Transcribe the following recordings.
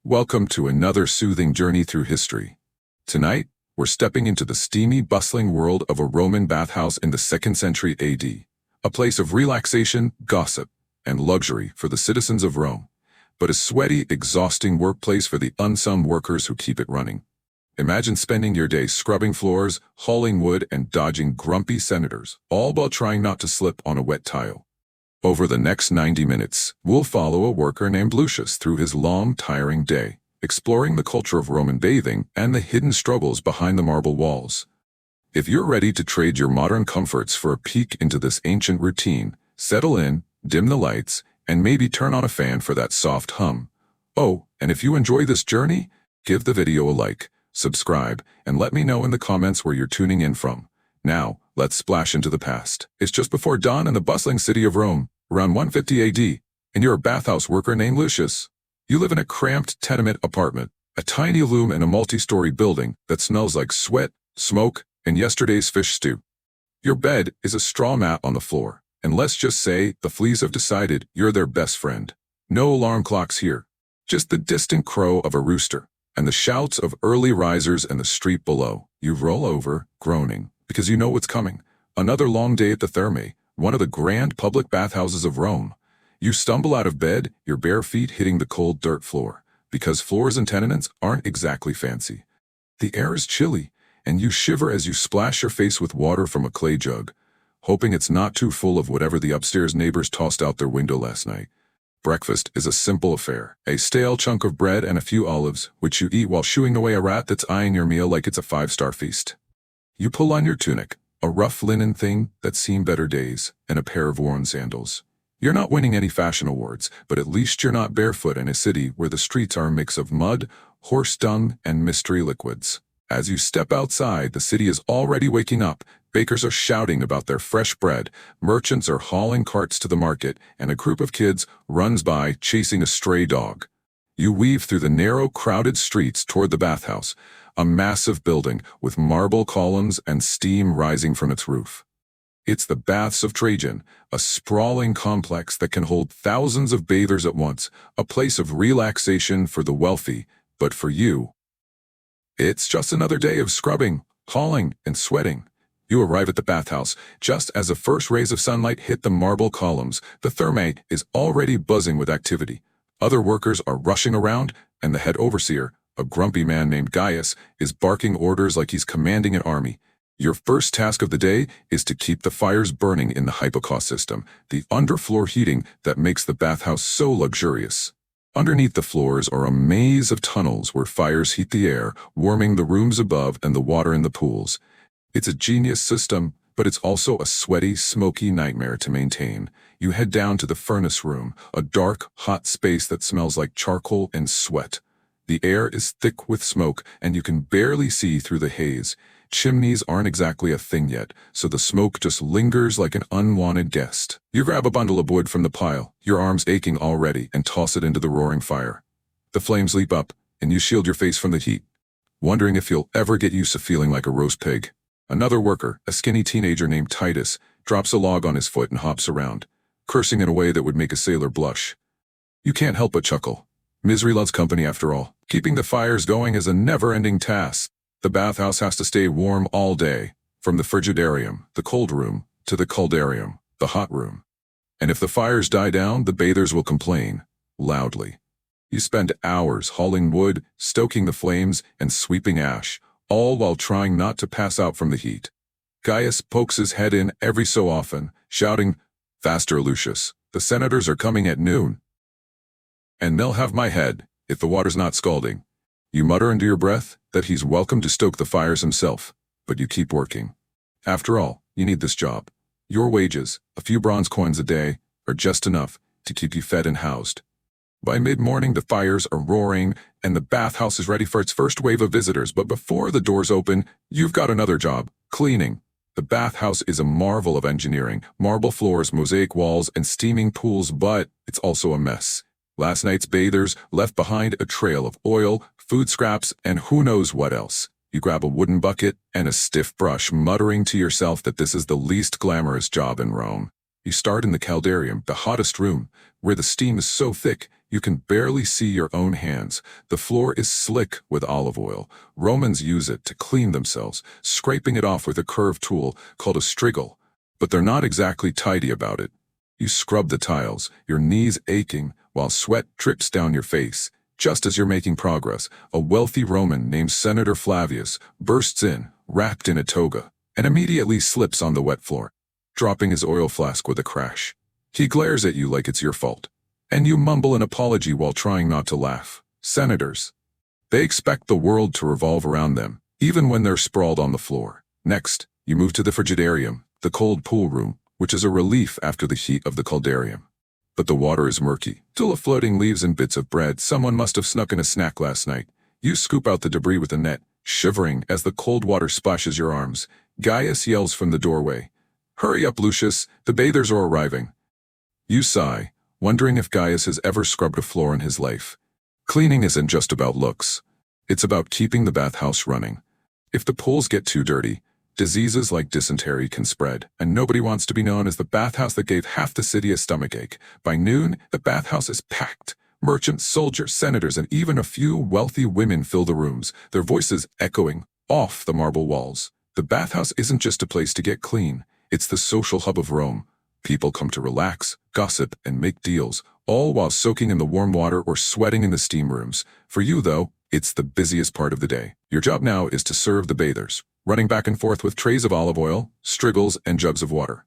Welcome to another soothing journey through history. Tonight, we're stepping into the steamy, bustling world of a Roman bathhouse in the 2nd century AD, a place of relaxation, gossip, and luxury for the citizens of Rome, but a sweaty, exhausting workplace for the unsung workers who keep it running. Imagine spending your day scrubbing floors, hauling wood, and dodging grumpy senators, all while trying not to slip on a wet tile. Over the next 90 minutes, we'll follow a worker named Lucius through his long, tiring day, exploring the culture of Roman bathing and the hidden struggles behind the marble walls. If you're ready to trade your modern comforts for a peek into this ancient routine, settle in, dim the lights, and maybe turn on a fan for that soft hum. Oh, and if you enjoy this journey, give the video a like, subscribe, and let me know in the comments where you're tuning in from. Now, let's splash into the past. It's just before dawn in the bustling city of Rome, around 150 AD, and you're a bathhouse worker named Lucius. You live in a cramped tenement apartment, a tiny loom in a multi-story building that smells like sweat, smoke, and yesterday's fish stew. Your bed is a straw mat on the floor, and let's just say the fleas have decided you're their best friend. No alarm clocks here, just the distant crow of a rooster, and the shouts of early risers in the street below. You roll over, groaning, because you know what's coming. Another long day at the Thermae, one of the grand public bathhouses of Rome. You stumble out of bed, your bare feet hitting the cold dirt floor, because floors and tenements aren't exactly fancy. The air is chilly, and you shiver as you splash your face with water from a clay jug, hoping it's not too full of whatever the upstairs neighbors tossed out their window last night. Breakfast is a simple affair, a stale chunk of bread and a few olives, which you eat while shooing away a rat that's eyeing your meal like it's a 5-star feast. You pull on your tunic, a rough linen thing that's seen better days, and a pair of worn sandals. You're not winning any fashion awards, but at least you're not barefoot in a city where the streets are a mix of mud, horse dung, and mystery liquids. As you step outside, the city is already waking up. Bakers are shouting about their fresh bread, merchants are hauling carts to the market, and a group of kids runs by chasing a stray dog. You weave through the narrow, crowded streets toward the bathhouse, a massive building with marble columns and steam rising from its roof. It's the Baths of Trajan, a sprawling complex that can hold thousands of bathers at once, a place of relaxation for the wealthy, but for you, it's just another day of scrubbing, hauling, and sweating. You arrive at the bathhouse just as the first rays of sunlight hit the marble columns. The Thermae is already buzzing with activity. Other workers are rushing around, and the head overseer, a grumpy man named Gaius, is barking orders like he's commanding an army. Your first task of the day is to keep the fires burning in the hypocaust system, the underfloor heating that makes the bathhouse so luxurious. Underneath the floors are a maze of tunnels where fires heat the air, warming the rooms above and the water in the pools. It's a genius system, but it's also a sweaty, smoky nightmare to maintain. You head down to the furnace room, a dark, hot space that smells like charcoal and sweat. The air is thick with smoke, and you can barely see through the haze. Chimneys aren't exactly a thing yet, so the smoke just lingers like an unwanted guest. You grab a bundle of wood from the pile, your arms aching already, and toss it into the roaring fire. The flames leap up, and you shield your face from the heat, wondering if you'll ever get used to feeling like a roast pig. Another worker, a skinny teenager named Titus, drops a log on his foot and hops around, cursing in a way that would make a sailor blush. You can't help but chuckle. Misery loves company after all. Keeping the fires going is a never-ending task. The bathhouse has to stay warm all day, from the frigidarium, the cold room, to the caldarium, the hot room. And if the fires die down, the bathers will complain, loudly. You spend hours hauling wood, stoking the flames, and sweeping ash, all while trying not to pass out from the heat. Gaius pokes his head in every so often, shouting, "Faster, Lucius, the senators are coming at noon. And they'll have my head, if the water's not scalding." You mutter under your breath that he's welcome to stoke the fires himself, but you keep working. After all, you need this job. Your wages, a few bronze coins a day, are just enough to keep you fed and housed. By mid-morning, the fires are roaring, and the bathhouse is ready for its first wave of visitors, but before the doors open, you've got another job, cleaning. The bathhouse is a marvel of engineering, marble floors, mosaic walls, and steaming pools, but it's also a mess. Last night's bathers left behind a trail of oil, food scraps, and who knows what else. You grab a wooden bucket and a stiff brush, muttering to yourself that this is the least glamorous job in Rome. You start in the caldarium, the hottest room, where the steam is so thick You can barely see your own hands. The floor is slick with olive oil. Romans use it to clean themselves, scraping it off with a curved tool called a strigil. But they're not exactly tidy about it. You scrub the tiles, your knees aching, while sweat drips down your face. Just as you're making progress, a wealthy Roman named Senator Flavius bursts in, wrapped in a toga, and immediately slips on the wet floor, dropping his oil flask with a crash. He glares at you like it's your fault, and you mumble an apology while trying not to laugh. Senators. They expect the world to revolve around them, even when they're sprawled on the floor. Next, you move to the frigidarium, the cold pool room, which is a relief after the heat of the caldarium. But the water is murky, full of floating leaves and bits of bread. Someone must have snuck in a snack last night. You scoop out the debris with a net, shivering as the cold water splashes your arms. Gaius yells from the doorway, "Hurry up, Lucius, the bathers are arriving." You sigh, wondering if Gaius has ever scrubbed a floor in his life. Cleaning isn't just about looks. It's about keeping the bathhouse running. If the pools get too dirty, diseases like dysentery can spread, and nobody wants to be known as the bathhouse that gave half the city a stomachache. By noon, the bathhouse is packed. Merchants, soldiers, senators, and even a few wealthy women fill the rooms, their voices echoing off the marble walls. The bathhouse isn't just a place to get clean. It's the social hub of Rome. People come to relax, gossip, and make deals, all while soaking in the warm water or sweating in the steam rooms. For you, though, it's the busiest part of the day. Your job now is to serve the bathers, running back and forth with trays of olive oil, strigils, and jugs of water.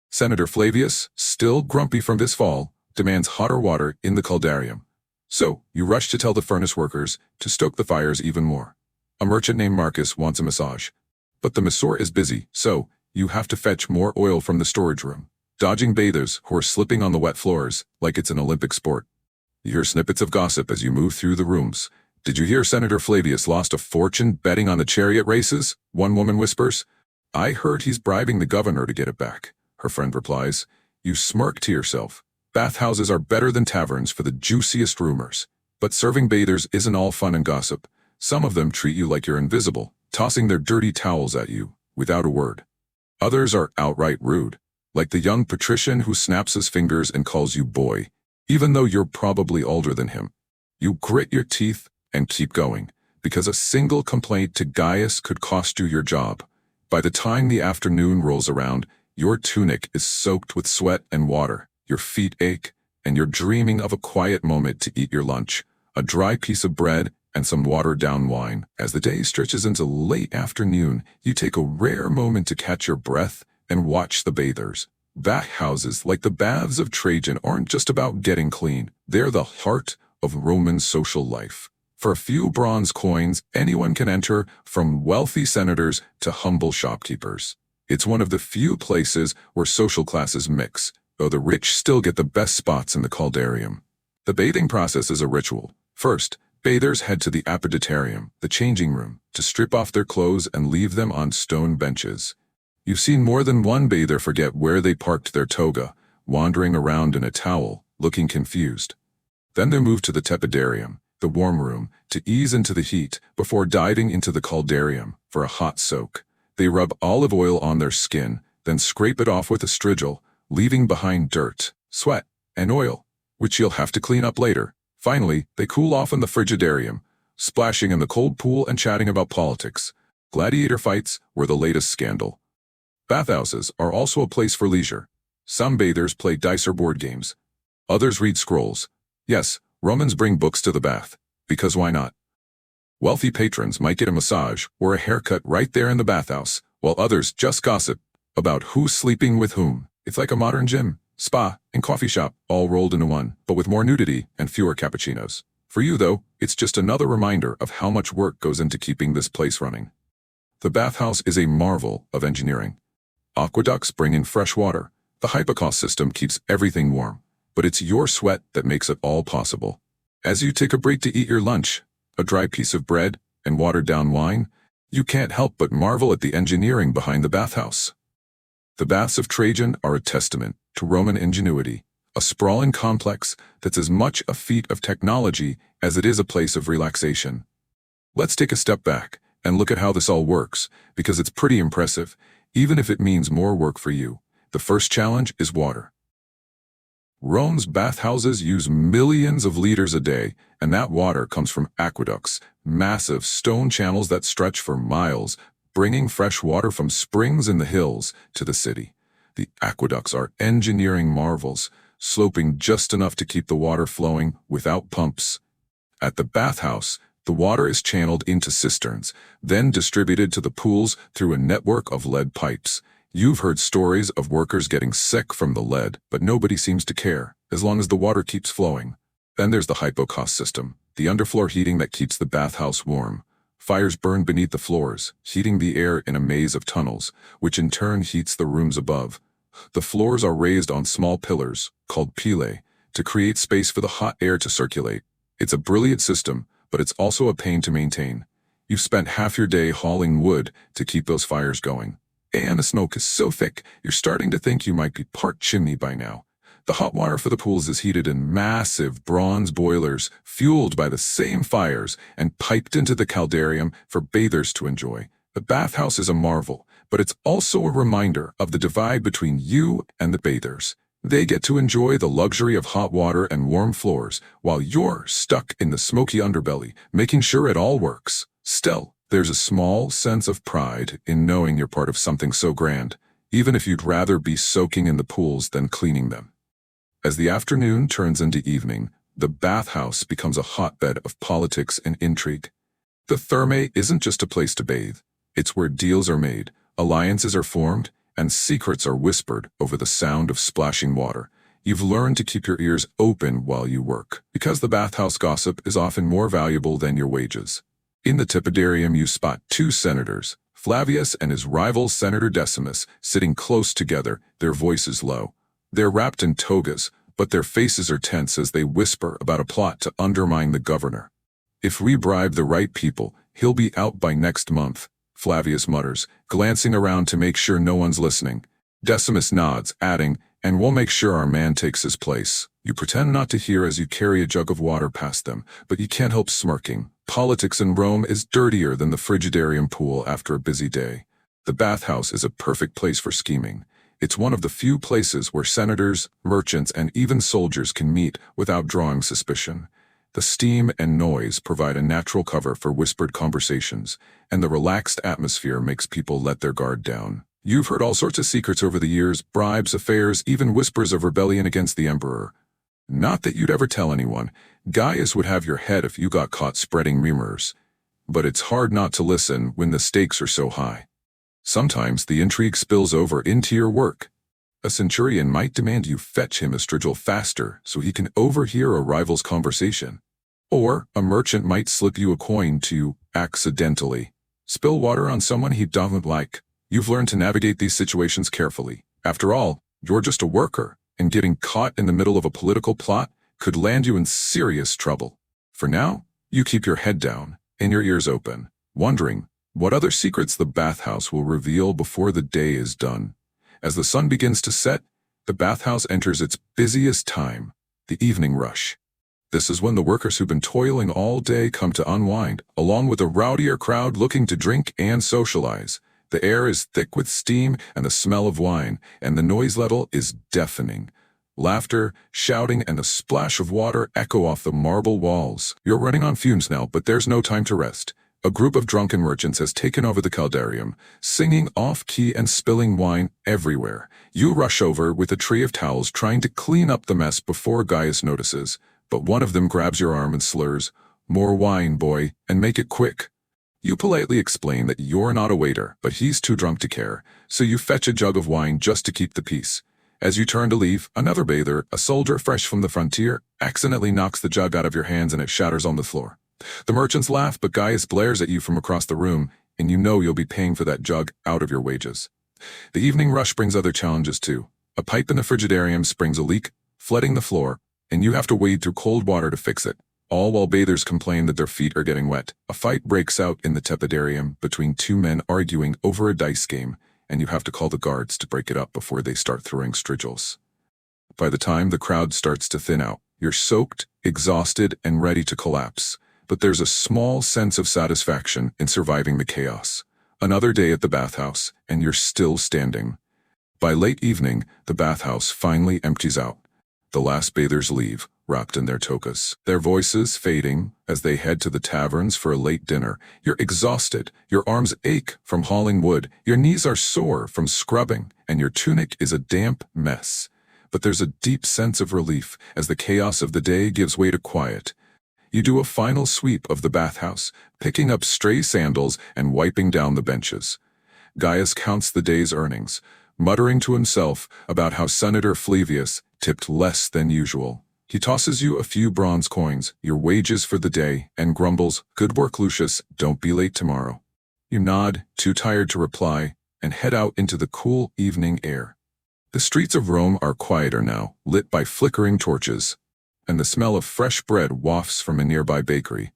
Senator Flavius, still grumpy from this fall, demands hotter water in the caldarium. So, you rush to tell the furnace workers to stoke the fires even more. A merchant named Marcus wants a massage. But the masseur is busy, so you have to fetch more oil from the storage room, dodging bathers who are slipping on the wet floors like it's an Olympic sport. You hear snippets of gossip as you move through the rooms. "Did you hear Senator Flavius lost a fortune betting on the chariot races?" one woman whispers. "I heard he's bribing the governor to get it back," her friend replies. You smirk to yourself. Bathhouses are better than taverns for the juiciest rumors. But serving bathers isn't all fun and gossip. Some of them treat you like you're invisible, tossing their dirty towels at you without a word. Others are outright rude, like the young patrician who snaps his fingers and calls you boy, even though you're probably older than him. You grit your teeth and keep going, because a single complaint to Gaius could cost you your job. By the time the afternoon rolls around, your tunic is soaked with sweat and water, your feet ache, and you're dreaming of a quiet moment to eat your lunch, a dry piece of bread and some watered-down wine. As the day stretches into late afternoon, you take a rare moment to catch your breath and watch the bathers. Bathhouses like the Baths of Trajan aren't just about getting clean. They're the heart of Roman social life. For a few bronze coins, anyone can enter, from wealthy senators to humble shopkeepers. It's one of the few places where social classes mix, though the rich still get the best spots in the caldarium. The bathing process is a ritual. First, bathers head to the apoditarium, the changing room, to strip off their clothes and leave them on stone benches. You've seen more than one bather forget where they parked their toga, wandering around in a towel, looking confused. Then they move to the tepidarium, the warm room, to ease into the heat before diving into the caldarium for a hot soak. They rub olive oil on their skin, then scrape it off with a strigil, leaving behind dirt, sweat, and oil, which you'll have to clean up later. Finally, they cool off in the frigidarium, splashing in the cold pool and chatting about politics. Gladiator fights were the latest scandal. Bathhouses are also a place for leisure. Some bathers play dice or board games. Others read scrolls. Yes, Romans bring books to the bath, because why not? Wealthy patrons might get a massage or a haircut right there in the bathhouse, while others just gossip about who's sleeping with whom. It's like a modern gym, spa, and coffee shop, all rolled into one, but with more nudity and fewer cappuccinos. For you, though, it's just another reminder of how much work goes into keeping this place running. The bathhouse is a marvel of engineering. Aqueducts bring in fresh water. The hypocaust system keeps everything warm. But it's your sweat that makes it all possible. As you take a break to eat your lunch, a dry piece of bread, and watered-down wine, you can't help but marvel at the engineering behind the bathhouse. The Baths of Trajan are a testament to Roman ingenuity, a sprawling complex that's as much a feat of technology as it is a place of relaxation. Let's take a step back and look at how this all works, because it's pretty impressive, even if it means more work for you. The first challenge is water. Rome's bathhouses use millions of liters a day, and that water comes from aqueducts, massive stone channels that stretch for miles, bringing fresh water from springs in the hills to the city. The aqueducts are engineering marvels, sloping just enough to keep the water flowing without pumps. At the bathhouse, the water is channeled into cisterns, then distributed to the pools through a network of lead pipes. You've heard stories of workers getting sick from the lead, but nobody seems to care, as long as the water keeps flowing. Then there's the hypocaust system, the underfloor heating that keeps the bathhouse warm. Fires burn beneath the floors, heating the air in a maze of tunnels, which in turn heats the rooms above. The floors are raised on small pillars, called pilae, to create space for the hot air to circulate. It's a brilliant system, but it's also a pain to maintain. You've spent half your day hauling wood to keep those fires going. And the smoke is so thick, you're starting to think you might be part chimney by now. The hot water for the pools is heated in massive bronze boilers, fueled by the same fires, and piped into the caldarium for bathers to enjoy. The bathhouse is a marvel, but it's also a reminder of the divide between you and the bathers. They get to enjoy the luxury of hot water and warm floors, while you're stuck in the smoky underbelly, making sure it all works. Still, there's a small sense of pride in knowing you're part of something so grand, even if you'd rather be soaking in the pools than cleaning them. As the afternoon turns into evening, the bathhouse becomes a hotbed of politics and intrigue. The thermae isn't just a place to bathe. It's where deals are made, alliances are formed, and secrets are whispered over the sound of splashing water. You've learned to keep your ears open while you work, because the bathhouse gossip is often more valuable than your wages. In the tepidarium you spot two senators, Flavius and his rival Senator Decimus, sitting close together, their voices low. They're wrapped in togas, but their faces are tense as they whisper about a plot to undermine the governor. "If we bribe the right people, he'll be out by next month," Flavius mutters, glancing around to make sure no one's listening. Decimus nods, adding, "And we'll make sure our man takes his place." You pretend not to hear as you carry a jug of water past them, but you can't help smirking. Politics in Rome is dirtier than the frigidarium pool after a busy day. The bathhouse is a perfect place for scheming. It's one of the few places where senators, merchants, and even soldiers can meet without drawing suspicion. The steam and noise provide a natural cover for whispered conversations, and the relaxed atmosphere makes people let their guard down. You've heard all sorts of secrets over the years, bribes, affairs, even whispers of rebellion against the emperor. Not that you'd ever tell anyone. Gaius would have your head if you got caught spreading rumors. But it's hard not to listen when the stakes are so high. Sometimes the intrigue spills over into your work. A centurion might demand you fetch him a strigil faster so he can overhear a rival's conversation. Or a merchant might slip you a coin to, accidentally, spill water on someone he doesn't like. You've learned to navigate these situations carefully. After all, you're just a worker, and getting caught in the middle of a political plot could land you in serious trouble. For now, you keep your head down and your ears open, wondering what other secrets the bathhouse will reveal before the day is done. As the sun begins to set, the bathhouse enters its busiest time, the evening rush. This is when the workers who've been toiling all day come to unwind, along with a rowdier crowd looking to drink and socialize. The air is thick with steam and the smell of wine, and the noise level is deafening. Laughter, shouting, and the splash of water echo off the marble walls. You're running on fumes now, but there's no time to rest. A group of drunken merchants has taken over the caldarium, singing off-key and spilling wine everywhere. You rush over with a tray of towels trying to clean up the mess before Gaius notices, but one of them grabs your arm and slurs, "More wine, boy, and make it quick." You politely explain that you're not a waiter, but he's too drunk to care, so you fetch a jug of wine just to keep the peace. As you turn to leave, another bather, a soldier fresh from the frontier, accidentally knocks the jug out of your hands and it shatters on the floor. The merchants laugh, but Gaius glares at you from across the room, and you know you'll be paying for that jug out of your wages. The evening rush brings other challenges too. A pipe in the frigidarium springs a leak, flooding the floor, and you have to wade through cold water to fix it. All while bathers complain that their feet are getting wet. A fight breaks out in the tepidarium between two men arguing over a dice game, and you have to call the guards to break it up before they start throwing strigils. By the time the crowd starts to thin out, you're soaked, exhausted, and ready to collapse. But there's a small sense of satisfaction in surviving the chaos. Another day at the bathhouse, and you're still standing. By late evening, the bathhouse finally empties out. The last bathers leave, wrapped in their togas, their voices fading as they head to the taverns for a late dinner. You're exhausted, your arms ache from hauling wood, your knees are sore from scrubbing, and your tunic is a damp mess. But there's a deep sense of relief as the chaos of the day gives way to quiet. You do a final sweep of the bathhouse, picking up stray sandals and wiping down the benches. Gaius counts the day's earnings, muttering to himself about how Senator Flavius tipped less than usual. He tosses you a few bronze coins, your wages for the day, and grumbles, "Good work, Lucius, don't be late tomorrow." You nod, too tired to reply, and head out into the cool evening air. The streets of Rome are quieter now, lit by flickering torches, and the smell of fresh bread wafts from a nearby bakery.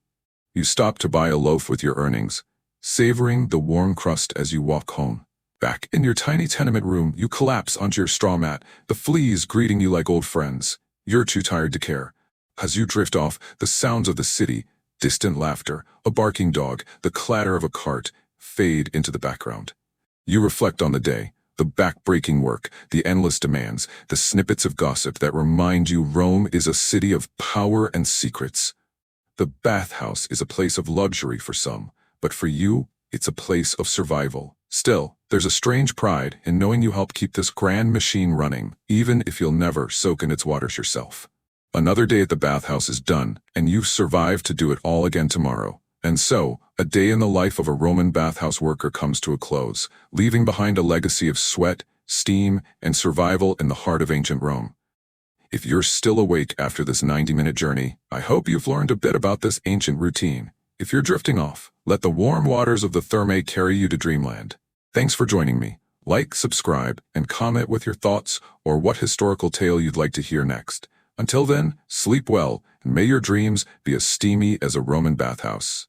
You stop to buy a loaf with your earnings, savoring the warm crust as you walk home. Back in your tiny tenement room, you collapse onto your straw mat, the fleas greeting you like old friends. You're too tired to care. As you drift off, the sounds of the city, distant laughter, a barking dog, the clatter of a cart, fade into the background. You reflect on the day, the back-breaking work, the endless demands, the snippets of gossip that remind you Rome is a city of power and secrets. The bathhouse is a place of luxury for some, but for you, it's a place of survival. Still, there's a strange pride in knowing you helped keep this grand machine running, even if you'll never soak in its waters yourself. Another day at the bathhouse is done, and you've survived to do it all again tomorrow. And so, a day in the life of a Roman bathhouse worker comes to a close, leaving behind a legacy of sweat, steam, and survival in the heart of ancient Rome. If you're still awake after this 90-minute journey, I hope you've learned a bit about this ancient routine. If you're drifting off, let the warm waters of the Thermae carry you to dreamland. Thanks for joining me. Like, subscribe, and comment with your thoughts or what historical tale you'd like to hear next. Until then, sleep well, and may your dreams be as steamy as a Roman bathhouse.